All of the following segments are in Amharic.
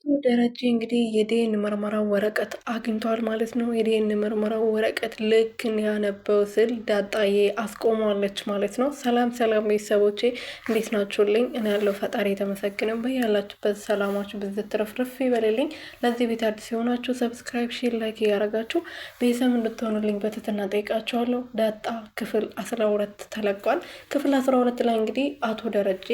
ደረጀ እንግዲህ የዲኤን ምርመራ ወረቀት አግኝቷል ማለት ነው። የዲኤን ምርመራ ወረቀት ልክ ያነበው ስል ዳጣዬ አስቆሟለች ማለት ነው። ሰላም ሰላም ቤተሰቦቼ እንዴት ናችሁልኝ? እኔ ያለው ፈጣሪ የተመሰገነው በያላችሁበት ሰላማችሁ ብዝት ትረፍርፍ ይበልልኝ። ለዚህ ቤት አዲስ የሆናችሁ ሰብስክራይብ፣ ሼር፣ ላይክ እያደረጋችሁ ቤተሰብ እንድትሆኑልኝ በትህትና ጠይቃችኋለሁ። ዳጣ ክፍል 12 ተለቋል። ክፍል 12 ላይ እንግዲህ አቶ ደረጀ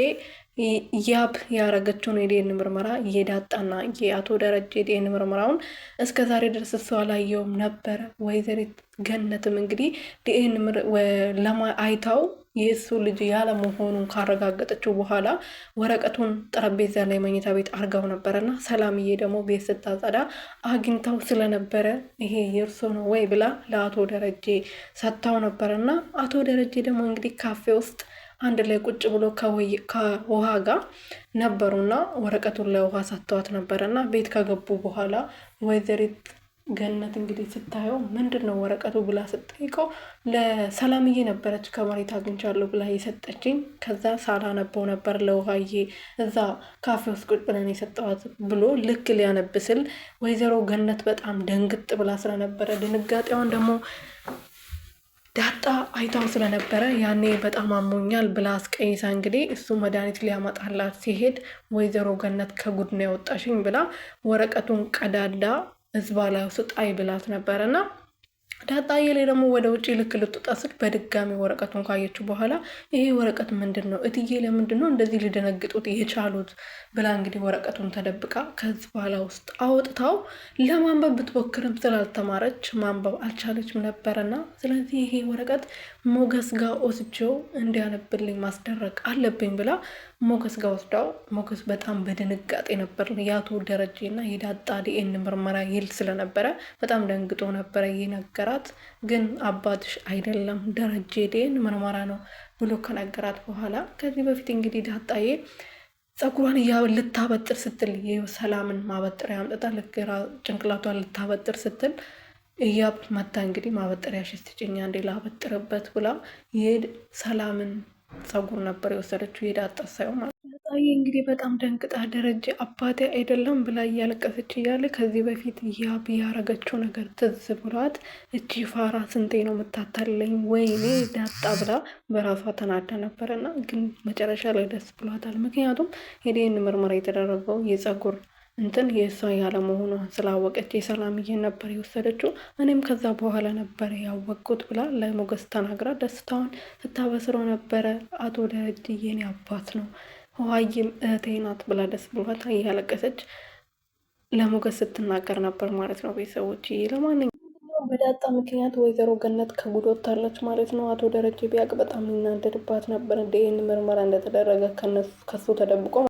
ያብ ያረገችውን የዲኤን ምርመራ የዳጣና የአቶ ደረጀ የዲኤን ምርመራውን እስከ ዛሬ ድረስ እሷ አላየውም ነበረ። ወይዘሪት ገነትም እንግዲህ ዲኤን አይታው የእሱ ልጅ ያለመሆኑን ካረጋገጠችው በኋላ ወረቀቱን ጠረጴዛ ላይ መኝታ ቤት አርጋው ነበረና ሰላምዬ ደግሞ ቤት ስታጸዳ አግኝታው ስለነበረ ይሄ የእርሶ ነው ወይ ብላ ለአቶ ደረጀ ሰጥታው ነበረና አቶ ደረጀ ደግሞ እንግዲህ ካፌ ውስጥ አንድ ላይ ቁጭ ብሎ ከውሃ ጋር ነበሩና ወረቀቱን ለውሃ ሰጥተዋት ነበረና ቤት ከገቡ በኋላ ወይዘሪት ገነት እንግዲህ ስታየው ምንድነው ወረቀቱ ብላ ስትጠይቀው ለሰላምዬ ነበረች ከመሬት አግኝቻለሁ ብላ የሰጠችኝ፣ ከዛ ሳላነበው ነበር ለውሃዬ እዛ ካፌ ውስጥ ቁጭ ብለን የሰጠዋት ብሎ ልክ ሊያነብስል ወይዘሮ ገነት በጣም ደንግጥ ብላ ስለነበረ ድንጋጤዋን ደግሞ ዳጣ አይታው ስለነበረ ያኔ በጣም አሞኛል ብላ አስቀይሳ እንግዲህ እሱ መድኃኒት ሊያመጣላት ሲሄድ ወይዘሮ ገነት ከጉድ ነው ያወጣሽኝ ብላ ወረቀቱን ቀዳዳ እዝባ ላይ ስጣይ ብላት ነበረና ዳጣዬ ላይ ደግሞ ወደ ውጭ ልክ ልትወጣ ስል በድጋሚ ወረቀቱን ካየችው በኋላ ይሄ ወረቀት ምንድን ነው እትዬ ለምንድን ነው እንደዚህ ሊደነግጡት የቻሉት ብላ እንግዲህ ወረቀቱን ተደብቃ ከዚህ በኋላ ውስጥ አውጥታው ለማንበብ ብትሞክርም ስላልተማረች ማንበብ አልቻለችም ነበረና ስለዚህ ይሄ ወረቀት ሞገስ ጋር ወስጄው እንዲያነብልኝ ማስደረግ አለብኝ ብላ ሞገስ ጋር ወስዳው ሞገስ በጣም በድንጋጤ ነበር የአቶ ደረጀና የዳጣ ዲኤን ምርመራ ይል ስለነበረ በጣም ደንግጦ ነበረ የነገራት። ግን አባትሽ አይደለም ደረጀ ዲኤን ምርመራ ነው ብሎ ከነገራት በኋላ ከዚህ በፊት እንግዲህ ዳጣዬ ፀጉሯን ልታበጥር ስትል ሰላምን ማበጠሪያ አምጥታ ልግራ ጭንቅላቷን ልታበጥር ስትል እያብ መታ እንግዲህ ማበጠሪያ ሽስትጭኛ እንዴ ላበጥርበት ብላ ሰላምን ፀጉር ነበር የወሰደችው የዳጣ ሳይሆን ማለት ነው። ዳጣዬ እንግዲህ በጣም ደንግጣ ደረጀ አባቴ አይደለም ብላ እያለቀሰች እያለ ከዚህ በፊት ያብ ያረገችው ነገር ትዝ ብሏት እቺ ፋራ ስንቴ ነው የምታታለኝ ወይኔ ዳጣ ብላ በራሷ ተናዳ ነበረና ግን መጨረሻ ላይ ደስ ብሏታል። ምክንያቱም የዲኤን ምርመራ የተደረገው የፀጉር እንትን የእሷ ያለመሆኗን ስላወቀች የሰላምዬ ነበር የወሰደችው። እኔም ከዛ በኋላ ነበር ያወቅኩት ብላ ለሞገስ ተናግራ ደስታዋን ስታበስረው ነበረ። አቶ ደረጀ የኔ አባት ነው ውሃዬም እህቴ ናት ብላ ደስ ብሏት እያለቀሰች ለሞገስ ስትናገር ነበር ማለት ነው። ቤተሰቦች ለማንኛውም በዳጣ ምክንያት ወይዘሮ ገነት ከጉድ ወጥታለች ማለት ነው። አቶ ደረጀ ቢያቅ በጣም ይናደድባት ነበር። ዲኤን ምርመራ እንደተደረገ ከሱ ተደብቆ